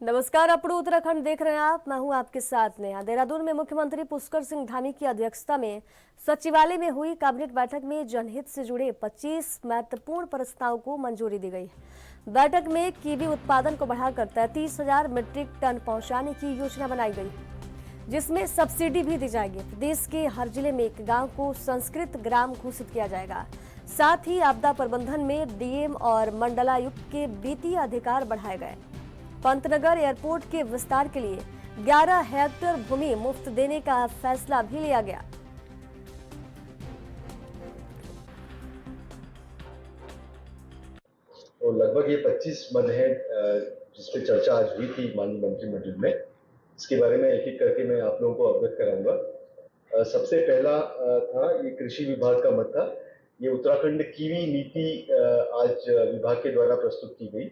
नमस्कार, अपड़ू उत्तराखंड देख रहे हैं आप। मैं हूं आपके साथ नेहा। देहरादून में मुख्यमंत्री पुष्कर सिंह धामी की अध्यक्षता में सचिवालय में हुई कैबिनेट बैठक में जनहित से जुड़े 25 महत्वपूर्ण प्रस्तावों को मंजूरी दी गई। बैठक में कीवी उत्पादन को बढ़ाकर 33,000 मीट्रिक टन पहुंचाने की योजना बनाई गई, जिसमें सब्सिडी भी दी जाएगी। प्रदेश के हर जिले में एक गाँव को संस्कृत ग्राम घोषित किया जाएगा। साथ ही आपदा प्रबंधन में डीएम और मंडलायुक्त के वित्तीय अधिकार बढ़ाए गए। पंतनगर एयरपोर्ट के विस्तार के लिए 11 हेक्टेयर भूमि मुफ्त देने का फैसला भी लिया गया। तो लगभग ये 25 मद हैं जिस पे चर्चा आज हुई थी माननीय मंत्रिमंडल में। इसके बारे में एक एक करके मैं आप लोगों को अवगत कराऊंगा। सबसे पहला था ये कृषि विभाग का मद था। ये उत्तराखंड कीवी नीति आज विभाग के द्वारा प्रस्तुत की गई।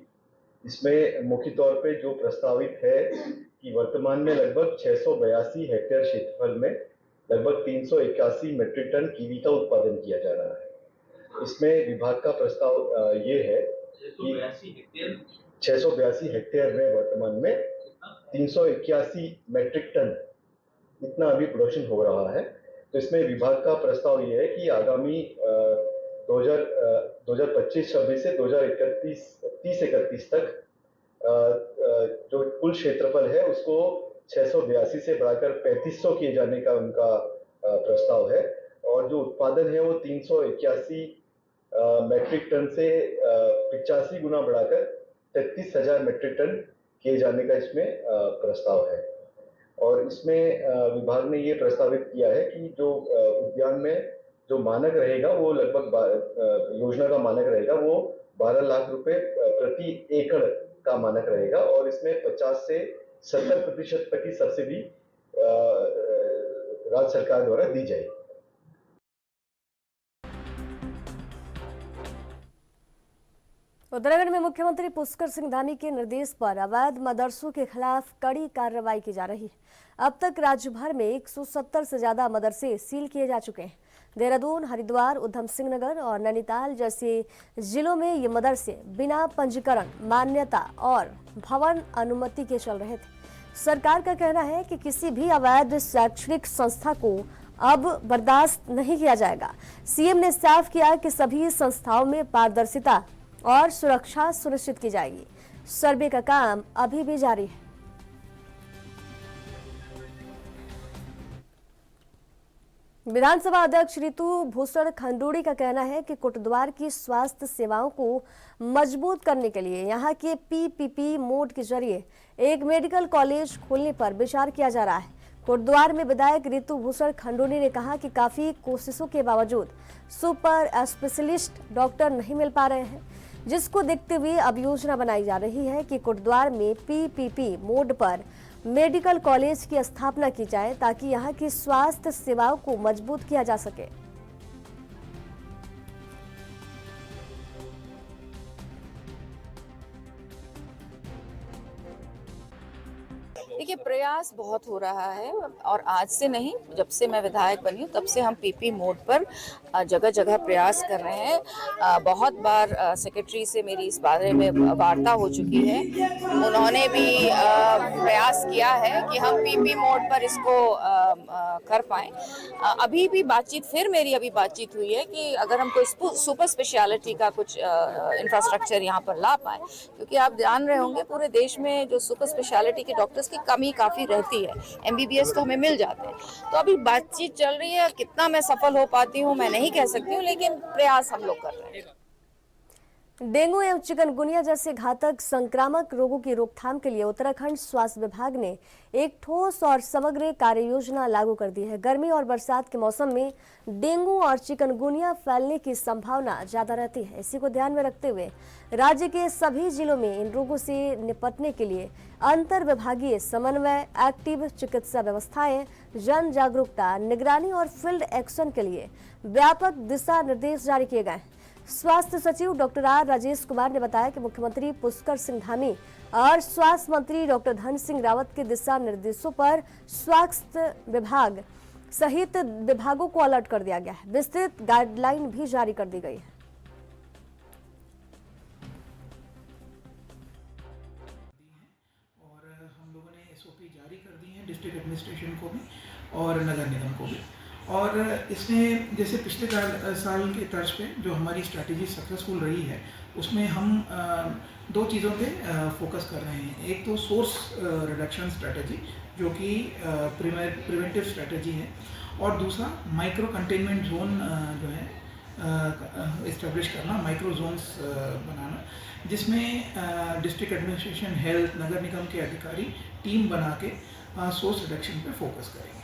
इसमें मुख्य तौर पे जो प्रस्तावित है कि वर्तमान में लगभग 682 हेक्टेयर क्षेत्रफल में लगभग 381 मीट्रिक टन कीवी का उत्पादन किया जा रहा है। इसमें विभाग का प्रस्ताव ये है कि 682 हेक्टेयर में वर्तमान में 381 मीट्रिक टन इतना अभी प्रोडक्शन हो रहा है। तो इसमें विभाग का प्रस्ताव ये है कि आगामी 2025-26 से 2031 तक जो कुल क्षेत्रफल है उसको 682 से बढ़ाकर 3500 किए जाने का उनका प्रस्ताव है। और जो उत्पादन है वो 381 मैट्रिक टन से 85 गुना बढ़ाकर 33,000 मैट्रिक टन किए जाने का इसमें प्रस्ताव है। और इसमें विभाग ने ये प्रस्तावित किया है कि जो उद्यान में जो मानक रहेगा वो लगभग योजना का मानक रहेगा वो 12 लाख रुपए प्रति एकड़ का मानक रहेगा और इसमें 50 से 70% तक की सब्सिडी राज्य सरकार द्वारा दी जाएगी। उत्तराखंड में मुख्यमंत्री पुष्कर सिंह धामी के निर्देश पर अवैध मदरसों के खिलाफ कड़ी कार्रवाई की जा रही है। अब तक राज्य भर में 170 से ज्यादा मदरसे सील किए जा चुके हैं। देहरादून, हरिद्वार, उधम सिंह नगर और नैनीताल जैसे जिलों में ये मदरसे बिना पंजीकरण, मान्यता और भवन अनुमति के चल रहे थे। सरकार का कहना है कि किसी भी अवैध शैक्षणिक संस्था को अब बर्दाश्त नहीं किया जाएगा। सीएम ने साफ किया कि सभी संस्थाओं में पारदर्शिता और सुरक्षा सुनिश्चित की जाएगी। सर्वे का काम अभी भी जारी है। विधानसभा अध्यक्ष रितु भूषण खंडूड़ी का कहना है कि कोटद्वार की स्वास्थ्य सेवाओं को मजबूत करने के लिए यहां के पीपीपी मोड के जरिए एक मेडिकल कॉलेज खोलने पर विचार किया जा रहा है। कोटद्वार में विधायक रितु भूषण खंडूड़ी ने कहा कि काफी कोशिशों के बावजूद सुपर स्पेशलिस्ट डॉक्टर नहीं मिल पा रहे हैं, जिसको देखते हुए अब योजना बनाई जा रही है कि कोटद्वार में पीपीपी मोड पर मेडिकल कॉलेज की स्थापना की जाए ताकि यहां की स्वास्थ्य सेवाओं को मजबूत किया जा सके। देखिए, प्रयास बहुत हो रहा है और आज से नहीं, जब से मैं विधायक बनी हूँ तब से हम पीपी मोड पर जगह जगह प्रयास कर रहे हैं। बहुत बार सेक्रेटरी से मेरी इस बारे में वार्ता हो चुकी है। उन्होंने भी प्रयास किया है कि हम पीपी मोड पर इसको कर पाएं। अभी भी बातचीत, फिर मेरी अभी बातचीत हुई है कि अगर हम कोई सुपर स्पेशलिटी का कुछ इंफ्रास्ट्रक्चर यहाँ पर ला पाए, क्योंकि आप जान रहे होंगे पूरे देश में जो सुपर स्पेशलिटी के डॉक्टर्स की कमी काफी रहती है। एमबीबीएस तो हमें मिल जाते हैं। तो अभी बातचीत चल रही है, कितना मैं सफल हो पाती हूँ मैं नहीं कह सकती हूँ, लेकिन प्रयास हम लोग कर रहे हैं। डेंगू एवं चिकनगुनिया जैसे घातक संक्रामक रोगों की रोकथाम के लिए उत्तराखंड स्वास्थ्य विभाग ने एक ठोस और समग्र कार्य योजना लागू कर दी है। गर्मी और बरसात के मौसम में डेंगू और चिकनगुनिया फैलने की संभावना ज्यादा रहती है। इसी को ध्यान में रखते हुए राज्य के सभी जिलों में इन रोगों से निपटने के लिए अंतर विभागीय समन्वय, एक्टिव चिकित्सा व्यवस्थाएं, जन जागरूकता, निगरानी और फील्ड एक्शन के लिए व्यापक दिशा निर्देश जारी किए गए हैं। स्वास्थ्य सचिव डॉक्टर आर राजेश कुमार ने बताया कि मुख्यमंत्री पुष्कर सिंह धामी और स्वास्थ्य मंत्री डॉक्टर धन सिंह रावत के दिशा निर्देशों पर स्वास्थ्य विभाग सहित विभागों को अलर्ट कर दिया गया है। विस्तृत गाइडलाइन भी जारी कर दी गई है। और SOP जारी कर दी हैं डिस्ट्रिक्ट एडमिनिस्ट्रेशन को भी और नगर निगम को भी। और इसमें जैसे पिछले साल के तर्ज पे जो हमारी स्ट्रैटेजी सक्सेसफुल रही है, उसमें हम दो चीज़ों पे फोकस कर रहे हैं। एक तो सोर्स रिडक्शन स्ट्रैटेजी जो कि प्रिवेंटिव स्ट्रैटेजी है, और दूसरा माइक्रो कंटेनमेंट जोन जो है इस्टेब्लिश करना, माइक्रो जोन्स बनाना, जिसमें डिस्ट्रिक्ट एडमिनिस्ट्रेशन, हेल्थ, नगर निगम के अधिकारी टीम बना के सोर्स रिडक्शन पे फोकस करेंगे।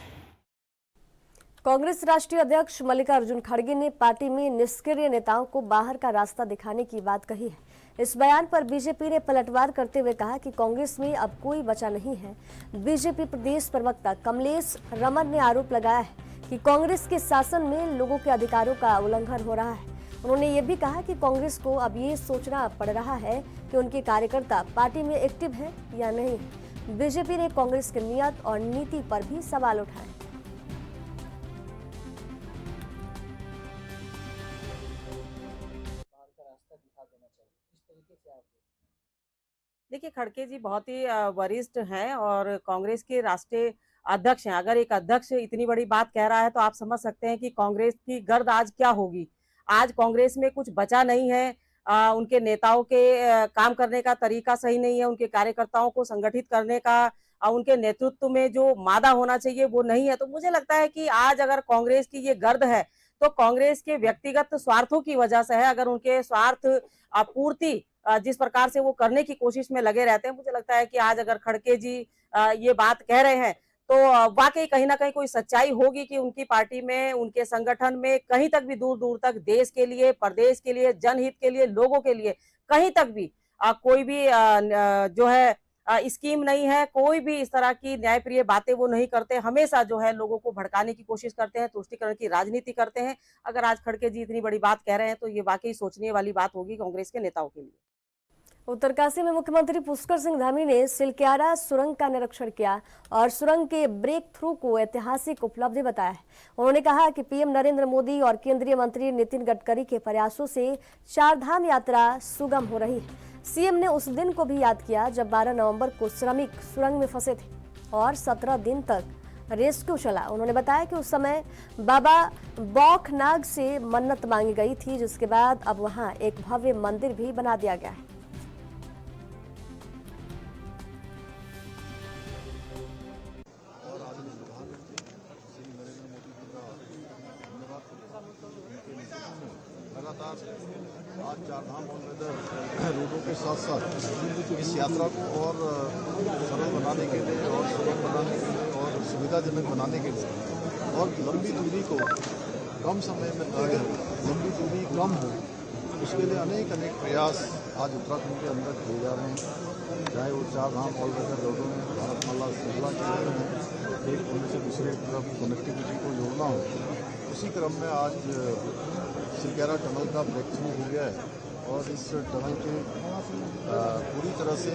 कांग्रेस राष्ट्रीय अध्यक्ष मल्लिकार्जुन खड़गे ने पार्टी में निष्क्रिय नेताओं को बाहर का रास्ता दिखाने की बात कही है। इस बयान पर बीजेपी ने पलटवार करते हुए कहा कि कांग्रेस में अब कोई बचा नहीं है। बीजेपी प्रदेश प्रवक्ता कमलेश रमन ने आरोप लगाया है कि कांग्रेस के शासन में लोगों के अधिकारों का उल्लंघन हो रहा है। उन्होंने ये भी कहा कि कांग्रेस को अब ये सोचना पड़ रहा है कि उनके कार्यकर्ता पार्टी में एक्टिव हैं या नहीं। बीजेपी ने कांग्रेस की नियत और नीति पर भी सवाल उठाए। देखिए, खड़गे जी बहुत ही वरिष्ठ हैं और कांग्रेस के राष्ट्रीय अध्यक्ष हैं। अगर एक अध्यक्ष इतनी बड़ी बात कह रहा है तो आप समझ सकते हैं कि कांग्रेस की गर्द आज क्या होगी। आज कांग्रेस में कुछ बचा नहीं है। उनके नेताओं के काम करने का तरीका सही नहीं है, उनके कार्यकर्ताओं को संगठित करने का उनके नेतृत्व में जो मादा होना चाहिए वो नहीं है। तो मुझे लगता है कि आज अगर कांग्रेस की ये गर्द है तो कांग्रेस के व्यक्तिगत स्वार्थों की वजह से है। अगर उनके स्वार्थ पूर्ति जिस प्रकार से वो करने की कोशिश में लगे रहते हैं, मुझे लगता है कि आज अगर खड़गे जी ये बात कह रहे हैं तो वाकई कहीं ना कहीं कोई सच्चाई होगी कि उनकी पार्टी में, उनके संगठन में कहीं तक भी दूर दूर तक देश के लिए, प्रदेश के लिए, जनहित के लिए, लोगों के लिए कहीं तक भी कोई भी जो है स्कीम नहीं है। कोई भी इस तरह की न्यायप्रिय बातें वो नहीं करते। हमेशा जो है लोगों को भड़काने की कोशिश करते हैं, तुष्टीकरण की राजनीति करते हैं। अगर आज खड़गे जी इतनी बड़ी बात कह रहे हैं तो ये वाकई सोचने वाली बात होगी कांग्रेस के नेताओं के लिए। उत्तरकाशी में मुख्यमंत्री पुष्कर सिंह धामी ने सिलक्यारा सुरंग का निरीक्षण किया और सुरंग के ब्रेक थ्रू को ऐतिहासिक उपलब्धि बताया है। उन्होंने कहा कि पीएम नरेंद्र मोदी और केंद्रीय मंत्री नितिन गडकरी के प्रयासों से चारधाम यात्रा सुगम हो रही है। सीएम ने उस दिन को भी याद किया जब 12 नवंबर को श्रमिक सुरंग में फंसे थे और 17 दिन तक रेस्क्यू चला। उन्होंने बताया कि उस समय बाबा बौखनाग से मन्नत मांगी गई थी, जिसके बाद अब वहां एक भव्य मंदिर भी बना दिया गया है। आज चारधाम ऑल वेदर रोडों के साथ साथ इस यात्रा को और सरल बनाने के लिए और सुगम बनाने के लिए और सुविधाजनक बनाने के लिए और लंबी दूरी को कम समय में तय हो, लंबी दूरी कम हो, उसके लिए अनेक प्रयास आज उत्तराखंड के अंदर किए जा रहे हैं। चाहे वो चारधाम ऑल वेदर रोडों में भारतमाला श्रृंखला के बारे में एक पुलिस से दूसरे तरफ कनेक्टिविटी को जोड़ना हो, उसी क्रम में आज सिलक्यारा टनल का ब्रेक थ्रू हो गया है और इस टनल के पूरी तरह से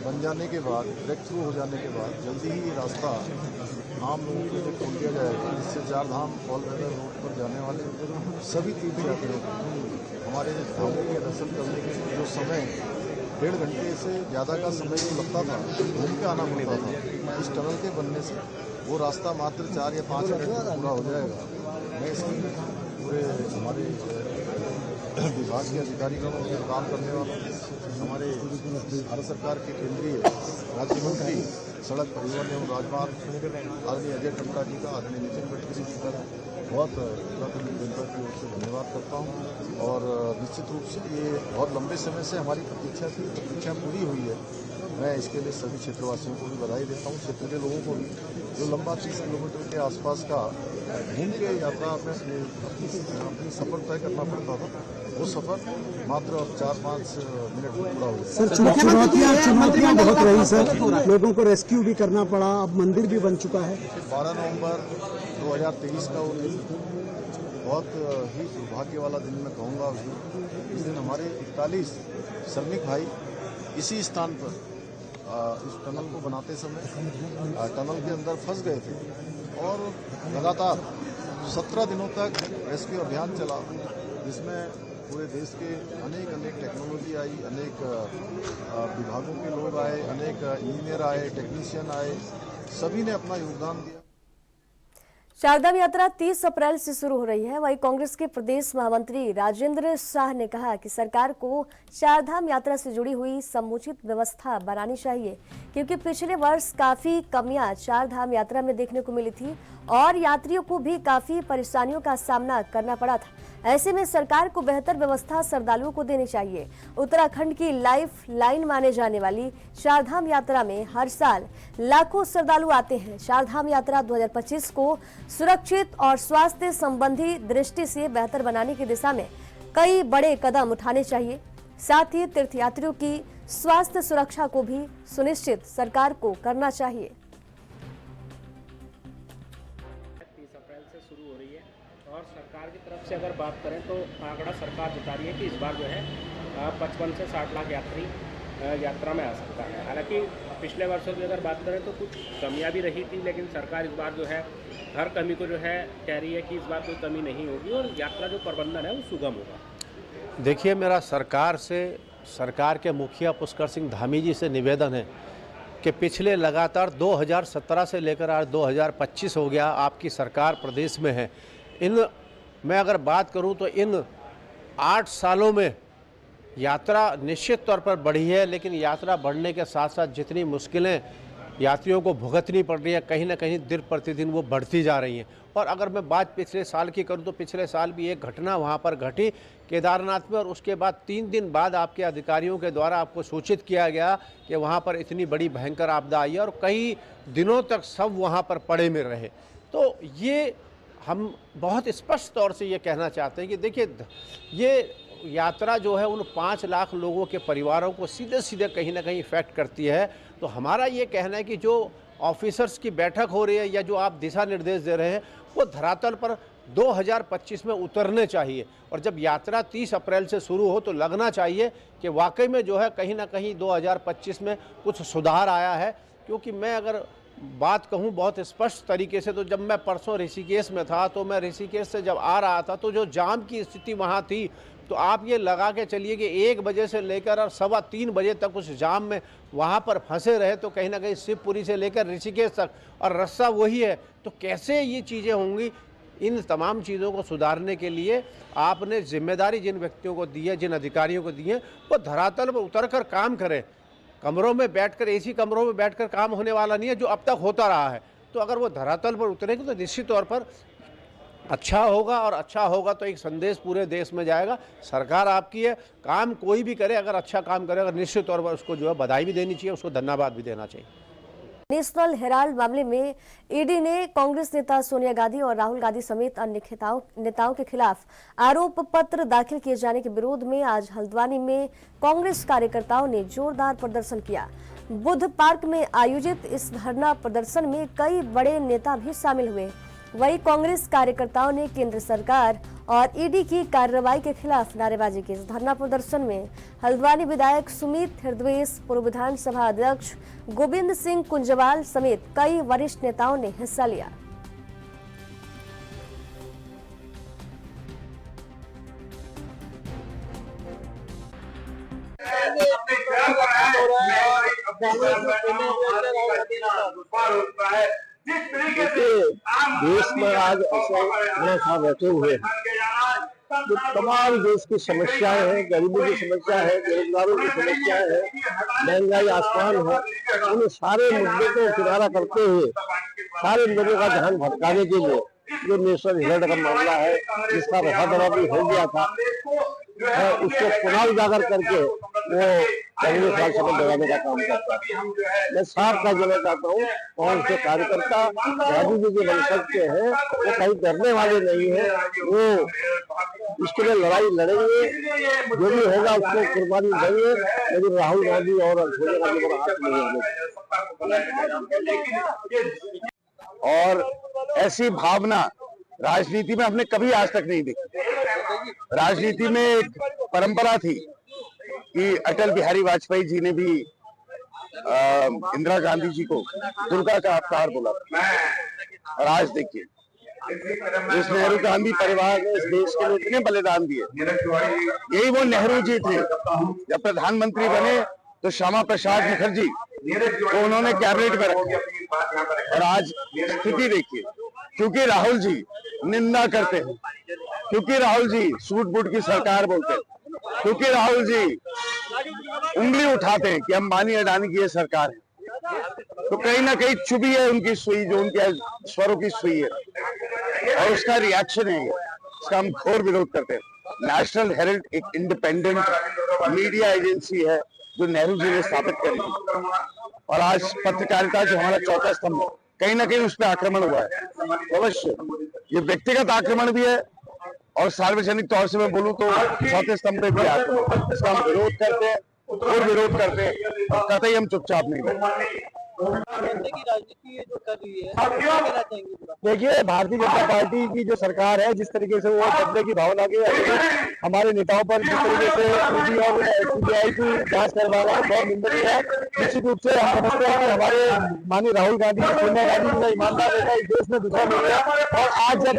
बन जाने के बाद, ब्रेक थ्रू हो जाने के बाद जल्दी ही ये रास्ता आम लोगों के लिए खोल दिया जाएगा, जिससे चारधाम ऑल वेदर रोड पर जाने वाले सभी तीर्थयात्रियों को हमारे धामों के दर्शन करने के लिए जो समय 1.5 घंटे से ज़्यादा का समय जो लगता था, घूम के आना पड़ता था, इस टनल के बनने से वो रास्ता मात्र 4 या 5 मिनट में पूरा हो जाएगा। मैं इसकी पूरे हमारे विभाग के अधिकारियों को काम करने वालों, हमारे भारत सरकार के केंद्रीय राज्य मंत्री सड़क परिवहन एवं राजमार्ग आदरणीय अजय टमटा जी का, आदरणीय नितिन गडकरी जी का बहुत उत्तराखंड जनता की ओर से धन्यवाद करता हूँ। और निश्चित रूप से ये बहुत लंबे समय से हमारी प्रतीक्षा थी, प्रतीक्षा पूरी हुई है। मैं इसके लिए सभी क्षेत्रवासियों को भी बधाई देता हूँ, क्षेत्र के लोगों को भी। जो लंबा 30 किलोमीटर के आसपास का घूम के यात्रा में अपनी सफ़र तय करना पड़ता था, वो सफ़र मात्र अब 4-5 मिनट में पूरा हो गया। सर, चुनौतियाँ बहुत रही सर, लोगों को रेस्क्यू भी करना पड़ा, अब मंदिर भी बन चुका है। 12 नवंबर 2023 का वो दिन बहुत ही दुर्भाग्य वाला दिन मैं कहूँगा। इस दिन हमारे 41 श्रमिक भाई इसी स्थान पर इस टनल को बनाते समय टनल के अंदर फंस गए थे और लगातार 17 दिनों तक रेस्क्यू अभियान चला, जिसमें पूरे देश के अनेक टेक्नोलॉजी आई, अनेक विभागों के लोग आए, अनेक इंजीनियर आए, टेक्नीशियन आए, सभी ने अपना योगदान दिया। चारधाम यात्रा 30 अप्रैल से शुरू हो रही है। वहीं कांग्रेस के प्रदेश महामंत्री राजेंद्र शाह ने कहा कि सरकार को चारधाम यात्रा से जुड़ी हुई समुचित व्यवस्था बनानी चाहिए, क्योंकि पिछले वर्ष काफी कमियां चारधाम यात्रा में देखने को मिली थी और यात्रियों को भी काफी परेशानियों का सामना करना पड़ा था। ऐसे में सरकार को बेहतर व्यवस्था श्रद्धालुओं को देनी चाहिए। उत्तराखंड की लाइफ लाइन माने जाने वाली चारधाम यात्रा में हर साल लाखों श्रद्धालु आते हैं। चारधाम यात्रा 2025 को सुरक्षित और स्वास्थ्य संबंधी दृष्टि से बेहतर बनाने की दिशा में कई बड़े कदम उठाने चाहिए। साथ ही तीर्थयात्रियों की स्वास्थ्य सुरक्षा को भी सुनिश्चित सरकार को करना चाहिए। 30 अप्रैल से शुरू हो रही है और सरकार की तरफ से अगर बात करें तो आंकड़ा सरकार बता रही है कि इस बार जो है 55 से 60 लाख यात्री यात्रा में आ सकता है। हालांकि पिछले वर्षों की अगर बात करें तो कुछ कमियां भी रही थी, लेकिन सरकार इस बार जो है हर कमी को जो है कह रही है कि इस बार कोई कमी नहीं होगी और यात्रा जो प्रबंधन है वो सुगम होगा। देखिए, मेरा सरकार के मुखिया पुष्कर सिंह धामी जी से निवेदन है कि पिछले लगातार 2017 से लेकर आज 2025 हो गया आपकी सरकार प्रदेश में है। मैं अगर बात करूं तो इन 8 सालों में यात्रा निश्चित तौर पर बढ़ी है, लेकिन यात्रा बढ़ने के साथ साथ जितनी मुश्किलें यात्रियों को भुगतनी पड़ रही है, कहीं ना कहीं दिन प्रतिदिन वो बढ़ती जा रही हैं। और अगर मैं बात पिछले साल की करूं तो पिछले साल भी एक घटना वहां पर घटी केदारनाथ में, और उसके बाद 3 दिन बाद आपके अधिकारियों के द्वारा आपको सूचित किया गया कि वहां पर इतनी बड़ी भयंकर आपदा आई है और कई दिनों तक सब वहां पर पड़े में रहे। तो ये हम बहुत स्पष्ट तौर से ये कहना चाहते हैं कि देखिए, ये यात्रा जो है उन 5 लाख लोगों के परिवारों को सीधे सीधे कहीं ना कहीं इफेक्ट करती है। तो हमारा ये कहना है कि जो ऑफिसर्स की बैठक हो रही है या जो आप दिशा निर्देश दे रहे हैं वो धरातल पर 2025 में उतरने चाहिए। और जब यात्रा 30 अप्रैल से शुरू हो तो लगना चाहिए कि वाकई में जो है कहीं ना कहीं 2025 में कुछ सुधार आया है। क्योंकि मैं अगर बात कहूं बहुत स्पष्ट तरीके से, तो जब मैं परसों ऋषिकेश में था तो मैं ऋषिकेश से जब आ रहा था तो जो जाम की स्थिति वहां थी, तो आप ये लगा के चलिए कि 1 बजे से लेकर और 3:15 बजे तक उस जाम में वहाँ पर फंसे रहे। तो कहीं ना कहीं शिवपुरी से लेकर ऋषिकेश तक और रास्ता वही है, तो कैसे ये चीज़ें होंगी। इन तमाम चीज़ों को सुधारने के लिए आपने जिम्मेदारी जिन व्यक्तियों को दी है, जिन अधिकारियों को दी है, वो धरातल पर उतर कर काम करें। कमरों में बैठकर, एसी कमरों में बैठकर काम होने वाला नहीं है, जो अब तक होता रहा है। तो अगर वो धरातल पर उतरेंगे तो निश्चित तौर पर अच्छा होगा, और अच्छा होगा तो एक संदेश पूरे देश में जाएगा। सरकार आपकी है, काम कोई भी करे, अगर अच्छा काम करे, अगर निश्चित तौर पर उसको जो है बधाई भी देनी चाहिए, उसको धन्यवाद भी देना चाहिए। नेशनल हेराल्ड मामले में ईडी ने कांग्रेस नेता सोनिया गांधी और राहुल गांधी समेत अन्य नेताओं के खिलाफ आरोप पत्र दाखिल किए जाने के विरोध में आज हल्द्वानी में कांग्रेस कार्यकर्ताओं ने जोरदार प्रदर्शन किया। बुद्ध पार्क में आयोजित इस धरना प्रदर्शन में कई बड़े नेता भी शामिल हुए। वहीं कांग्रेस कार्यकर्ताओं ने केंद्र सरकार और ईडी की कार्रवाई के खिलाफ नारेबाजी की। इस धरना प्रदर्शन में हल्द्वानी विधायक सुमित हृदवेश, पूर्व विधानसभा अध्यक्ष गोविंद सिंह कुंजवाल समेत कई वरिष्ठ नेताओं ने हिस्सा लिया। देश में आज ऐसे साहब बैठे हुए हैं, जो तमाम देश की समस्याएं हैं, गरीबी की समस्या है, बेरोजगारों की समस्या है, महंगाई आसमान है, उन सारे मुद्दों को किनारा करते हुए सारे लोगों का ध्यान भटकाने के लिए जो नेशनल हेराल्ड का मामला है, जिसका रफा भी हो गया था, उसको पुनः उजागर करके वो कांग्रेस राजसभा लगाने का काम करता है। मैं साफ कह देना चाहता हूँ, कौन से कार्यकर्ता गांधी जी के वंशज के हैं, वो कहीं डरने वाले नहीं है। वो इसके लिए लड़ाई लड़ेंगे, जो भी होगा उसको कुर्बानी देंगे, लेकिन राहुल गांधी और सोनिया गांधी को हाथ नहीं। और ऐसी भावना राजनीति में हमने कभी आज तक नहीं देखी। राजनीति में एक परंपरा थी कि अटल बिहारी वाजपेयी जी ने भी इंदिरा गांधी जी को दुर्गा का अवतार बोला था। और आज देखिए, जिस नेहरू गांधी परिवार ने इस देश के लिए इतने बलिदान दिए, यही वो नेहरू जी थे। जब प्रधानमंत्री बने तो श्यामा प्रसाद मुखर्जी को उन्होंने कैबिनेट में रखा। और आज स्थिति देखिए, क्योंकि राहुल जी निंदा करते हैं, क्योंकि राहुल जी सूट बूट की सरकार बोलते हैं, क्योंकि राहुल जी उंगली उठाते हैं कि अंबानी अडानी की ये सरकार है, तो कहीं ना कहीं चुभी है उनकी सुई, जो उनके स्वरों की सुई है, और उसका रिएक्शन है। इसका हम घोर विरोध करते हैं। नेशनल हेराल्ड एक इंडिपेंडेंट मीडिया एजेंसी है जो नेहरू जी ने स्थापित करी, और आज पत्रकारिता जो हमारा चौथा स्तंभ है, कहीं ना कहीं उस पर आक्रमण हुआ है। अवश्य ये व्यक्तिगत आक्रमण भी है, और सार्वजनिक तौर से मैं बोलूं तो चौथे स्तंभ पे भी आक्रमण। इसका हम विरोध करते हैं और विरोध करते हैं, और कतई हम चुपचाप नहीं बैठे। देखिए, भारतीय जनता पार्टी की जो सरकार है, जिस तरीके से वो बदले की भावना के हमारे नेताओं पर जिस तरीके से ईडी और सीबीआई की जांच करवा रहा है, बहुत निंदनीय है। निश्चित रूप से हम समझते हैं कि हमारे माननीय राहुल गांधी, सोनिया गांधी का ईमानदार नेता इस देश में दूसरा नहीं है, और आज जब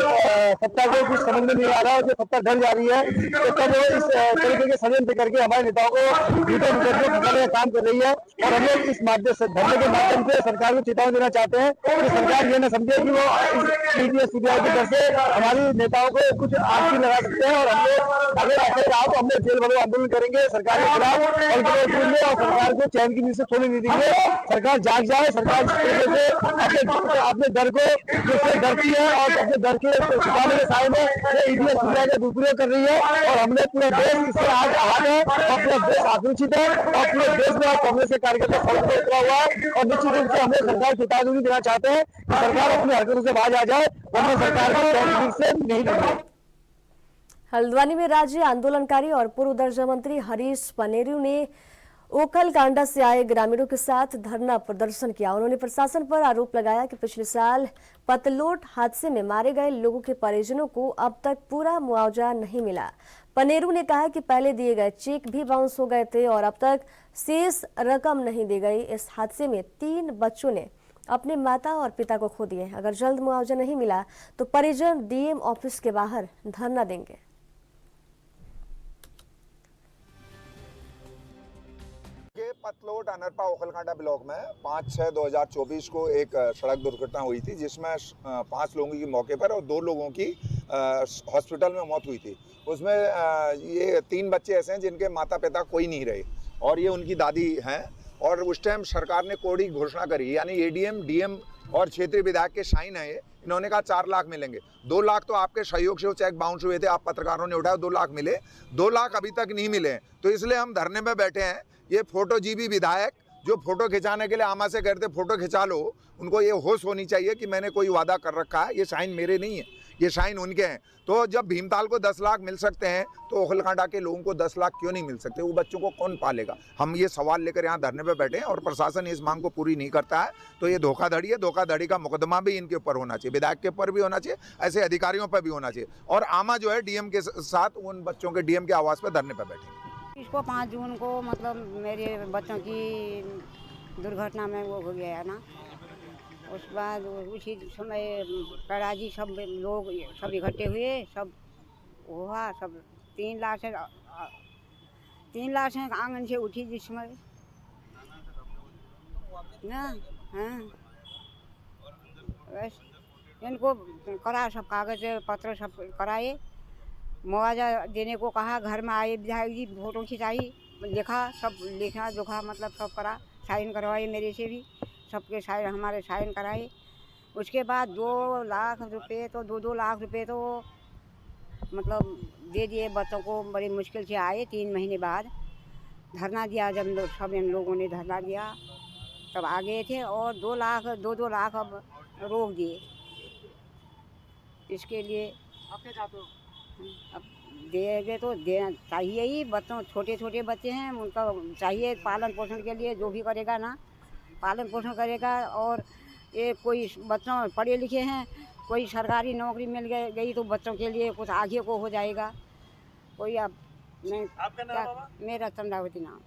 सत्ता को कुछ समझ में नहीं आ रहा है, जो सत्ता ढल जा रही है, तो तब वो इस तरीके के षड्यंत्र करके हमारे नेताओं को भीतर का काम कर रही है। और हम लोग इस माध्यम से, धरने के माध्यम से सरकार को चेतावनी देना चाहते हैं कि सरकार ये न समझे कि वो ईडी सीबीआई की तरफ से हमारी नेताओं को कुछ आग लगा सकते हैं, और हम लोग अगर ऐसे रहा तो हम लोग जेल भरो आंदोलन करेंगे सरकार के खिलाफ, और सरकार को चैन की नींद से सोने नहीं देंगे। सरकार जाग जाए, सरकार इस तरीके से अपने दर को जिससे डरती है, और अपने दर के छुपाने के साय में ईडी और सीबीआई का दुरुपयोग कर रही है। और हमने पूरा देश इससे आज आहत है, और पूरा देश आक्रोशित है, और पूरे देश में कांग्रेस के कार्यकर्ता सड़क पर उतरा हुआ है। और निश्चित रूप से हम लोग सरकार को चेतावनी देना चाहते हैं कि सरकार अपनी हरकतों से बाहर आ जाए, वरना सरकार को से नहीं मिलेगी। हल्द्वानी में राज्य आंदोलनकारी और पूर्व ऊर्जा मंत्री हरीश पनेरू ने ओखल कांडा से आए ग्रामीणों के साथ धरना प्रदर्शन किया। उन्होंने प्रशासन पर आरोप लगाया कि पिछले साल पतलोट हादसे में मारे गए लोगों के परिजनों को अब तक पूरा मुआवजा नहीं मिला। पनेरू ने कहा कि पहले दिए गए चेक भी बाउंस हो गए थे और अब तक शेष रकम नहीं दी गई। इस हादसे में 3 बच्चों ने अपने माता और पिता को खो दिए। अगर जल्द मुआवजा नहीं मिला तो परिजन डीएम ऑफिस के बाहर धरना देंगे। पतलोट अनरपा ओखलकांडा ब्लॉक में 5/6/2024 को एक सड़क दुर्घटना हुई थी, जिसमें 5 लोगों की मौके पर और 2 लोगों की हॉस्पिटल में मौत हुई थी। उसमें ये 3 बच्चे ऐसे हैं जिनके माता पिता कोई नहीं रहे, और ये उनकी दादी हैं। और उस टाइम सरकार ने कोड की घोषणा करी, यानी एडीएम, डीएम और क्षेत्रीय विधायक के साइन है। इन्होंने कहा 4 लाख मिलेंगे। 2 लाख तो आपके सहयोग से वो चेक बाउंस हुए थे, आप पत्रकारों ने उठाया, 2 लाख मिले। 2 लाख अभी तक नहीं मिले, तो इसलिए हम धरने में बैठे हैं। ये फोटो जीबी विधायक जो फोटो खिंचाने के लिए आमा से कहते फोटो खिंचा लो, उनको ये होश होनी चाहिए कि मैंने कोई वादा कर रखा है, ये साइन मेरे नहीं है, ये साइन उनके हैं। तो जब भीमताल को 10 लाख मिल सकते हैं तो ओखलकांडा के लोगों को 10 लाख क्यों नहीं मिल सकते? वो बच्चों को कौन पालेगा? हम ये सवाल लेकर यहाँ धरने पे बैठे हैं, और प्रशासन इस मांग को पूरी नहीं करता है तो ये धोखाधड़ी है। धोखाधड़ी का मुकदमा भी इनके ऊपर होना चाहिए, विधायक के ऊपर भी होना चाहिए, ऐसे अधिकारियों पर भी होना चाहिए। और आमा जो है डीएम के साथ उन बच्चों के डीएम के आवास पर धरने पर बैठे। इसको 5 जून को मतलब मेरे बच्चों की दुर्घटना में वो हो गया ना, उस बाद उसी समय पराजी सब लोग सब इकट्ठे हुए, सब हुआ, सब 3 लाश हैं आंगन से उठी जिस समय ना। हाँ, बस इनको करा, सब कागज पत्र सब कराए, मुआवजा देने को कहा। घर में आए विधायक जी, फोटो खिंचाई, लिखा, सब लिखा जोखा मतलब सब करा, साइन करवाए मेरे से भी, सबके साइन हमारे साइन कराए। उसके बाद 2 लाख रुपए तो 2-2 लाख रुपए तो मतलब दे दिए बच्चों को। बड़ी मुश्किल से आए, 3 महीने बाद धरना दिया। जब लोग सब इन लोगों ने धरना दिया तब आ गए थे, और 2 लाख अब रोक दिए। इसके लिए अब देंगे तो देना चाहिए ही। बच्चों छोटे बच्चे हैं, उनका चाहिए पालन पोषण के लिए, जो भी करेगा ना पालन पोषण करेगा। और ये कोई बच्चों पढ़े लिखे हैं, कोई सरकारी नौकरी मिल गई तो बच्चों के लिए कुछ आगे को हो जाएगा। कोई अब मैं, मेरा चंद्रावती नाम।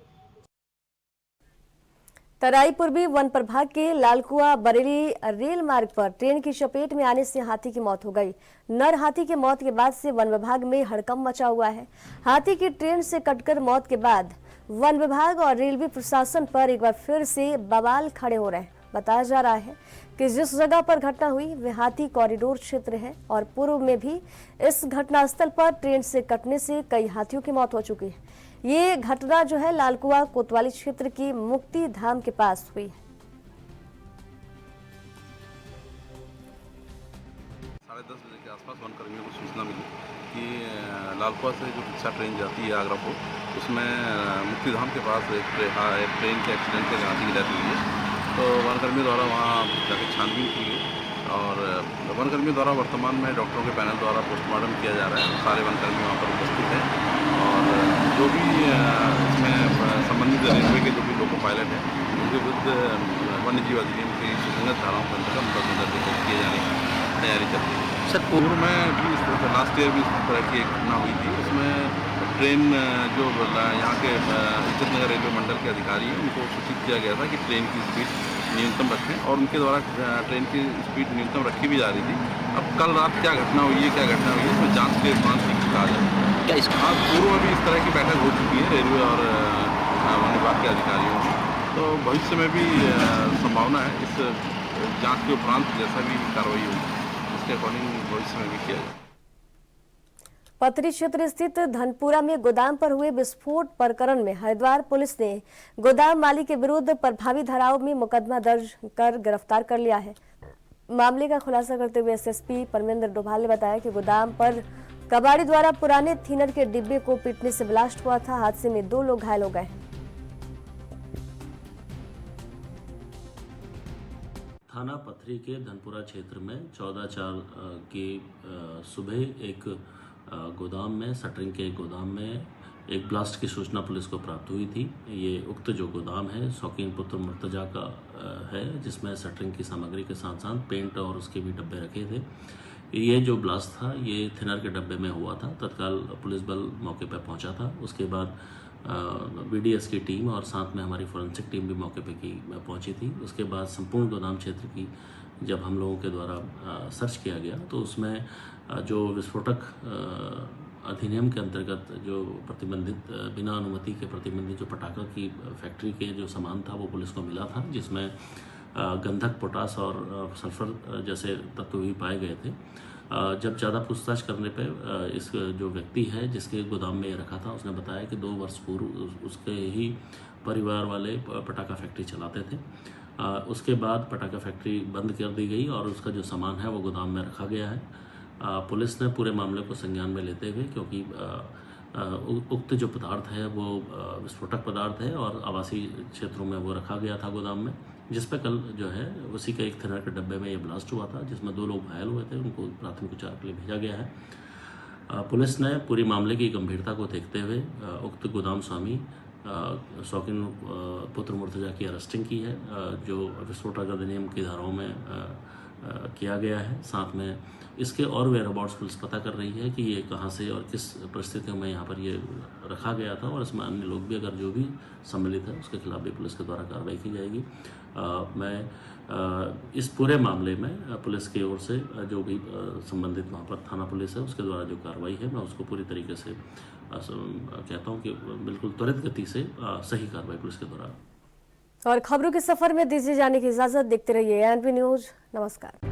तराई पूर्वी वन प्रभाग के लालकुआ बरेली रेल मार्ग पर ट्रेन की चपेट में आने से हाथी की मौत हो गई। नर हाथी की मौत के बाद से वन विभाग में हड़कंप मचा हुआ है। हाथी की ट्रेन से कटकर मौत के बाद वन विभाग और रेलवे प्रशासन पर एक बार फिर से बवाल खड़े हो रहे हैं। बताया जा रहा है कि जिस जगह पर घटना हुई वह हाथी कॉरिडोर क्षेत्र है और पूर्व में भी इस घटनास्थल पर ट्रेन से कटने से कई हाथियों की मौत हो चुकी है। ये घटना जो है लालकुआ कोतवाली क्षेत्र की मुक्ति धाम के पास हुई है। 10:30 बजे के आसपास वन कर्मियों को सूचना मिली कि लालकुआ से जो रिक्शा ट्रेन जाती है आगरा को, उसमें मुक्ति धाम के पास एक ट्रेन के एक्सीडेंट से हाथी की डेथ हुई है। तो वन कर्मियों द्वारा वहाँ जाकर छानबीन की गई और वन कर्मियों द्वारा वर्तमान में डॉक्टरों के पैनल द्वारा पोस्टमार्टम किया जा रहा है। सारे वन कर्मी वहाँ पर उपस्थित हैं और जो भी इसमें संबंधित रेलवे के जो भी लोको पायलट हैं उनके विरुद्ध वन्य जीव अधिनियम की सुसंगत धाराओं के अंतर्गत मुकदमा दर्ज किए जाने की तैयारी चल रही है। सर पूर्व में भी लास्ट ईयर भी इस तरह की एक घटना हुई थी। उसमें ट्रेन जो यहाँ के इज्जत नगर रेलवे मंडल के अधिकारी हैं उनको सूचित किया गया था कि ट्रेन की स्पीड न्यूनतम रखें और उनके द्वारा ट्रेन की स्पीड न्यूनतम रखी भी जा रही थी। अब कल रात क्या घटना हुई है इसमें जांच के उपरांत ही कहा जाए। क्या इस पूर्व में भी इस तरह की बैठक हो चुकी है रेलवे और वन विभाग के अधिकारियों की, तो भविष्य में भी संभावना है इस जांच के उपरांत जैसा भी कार्रवाई होगी उसके अकॉर्डिंग भविष्य में भी किया जाए। पथरी क्षेत्र स्थित धनपुरा में गोदाम पर हुए विस्फोट प्रकरण में हरिद्वार पुलिस ने गोदाम मालिक के विरुद्ध प्रभावी धाराओं में मुकदमा दर्ज कर गिरफ्तार कर लिया है। मामले का खुलासा करते हुए एसएसपी परमेंद्र डोभाल ने बताया कि गोदाम पर कबाड़ी द्वारा पुराने थिनर के डिब्बे को पीटने से ब्लास्ट हुआ था। हादसे में 2 लोग घायल हो गए। थाना पथरी के धनपुरा क्षेत्र में 14/4 के सुबह एक गोदाम में शटरिंग के एक गोदाम में एक ब्लास्ट की सूचना पुलिस को प्राप्त हुई थी। ये उक्त जो गोदाम है शौकीन पुत्र मुर्तजा का है, जिसमें शटरिंग की सामग्री के साथ साथ पेंट और उसके भी डब्बे रखे थे। ये जो ब्लास्ट था ये थिनर के डब्बे में हुआ था। तत्काल पुलिस बल मौके पर पहुंचा था। उसके बाद बीडीएस की टीम और साथ में हमारी फोरेंसिक टीम भी मौके पे पहुंची थी। उसके बाद संपूर्ण गोदाम क्षेत्र की जब हम लोगों के द्वारा सर्च किया गया तो उसमें जो विस्फोटक अधिनियम के अंतर्गत जो प्रतिबंधित बिना अनुमति के प्रतिबंधित जो पटाखा की फैक्ट्री के जो सामान था वो पुलिस को मिला था, जिसमें गंधक, पोटास और सल्फर जैसे तत्व भी पाए गए थे। जब ज़्यादा पूछताछ करने पे इस जो व्यक्ति है जिसके गोदाम में ये रखा था उसने बताया कि 2 वर्ष पूर्व उसके ही परिवार वाले पटाखा फैक्ट्री चलाते थे। उसके बाद पटाखा फैक्ट्री बंद कर दी गई और उसका जो सामान है वो गोदाम में रखा गया है। पुलिस ने पूरे मामले को संज्ञान में लेते हुए, क्योंकि उक्त जो पदार्थ है वो विस्फोटक पदार्थ है और आवासीय क्षेत्रों में वो रखा गया था गोदाम में, जिस पे कल जो है उसी का एक थिनर के डब्बे में ये ब्लास्ट हुआ था, जिसमें 2 लोग घायल हुए थे। उनको प्राथमिक उपचार के लिए भेजा गया है। पुलिस ने पूरी मामले की गंभीरता को देखते हुए उक्त गोदाम स्वामी शौकीन पुत्र मुर्तजा की अरेस्टिंग की है, जो विस्फोटक अधिनियम की धाराओं में किया गया है। साथ में इसके और वेयरअबाउट्स पुलिस पता कर रही है कि ये कहाँ से और किस परिस्थितियों में यहाँ पर ये रखा गया था, और इसमें अन्य लोग भी अगर जो भी सम्मिलित है उसके खिलाफ भी पुलिस के द्वारा कार्रवाई की जाएगी। मैं इस पूरे मामले में पुलिस की ओर से जो भी संबंधित वहाँ पर थाना पुलिस है उसके द्वारा जो कार्रवाई है मैं उसको पूरी तरीके से कहता हूँ कि बिल्कुल त्वरित गति से सही कार्रवाई पुलिस के द्वारा। और खबरों के सफर में दीजिए जाने की इजाजत। देखते रहिए एएनपी न्यूज। नमस्कार।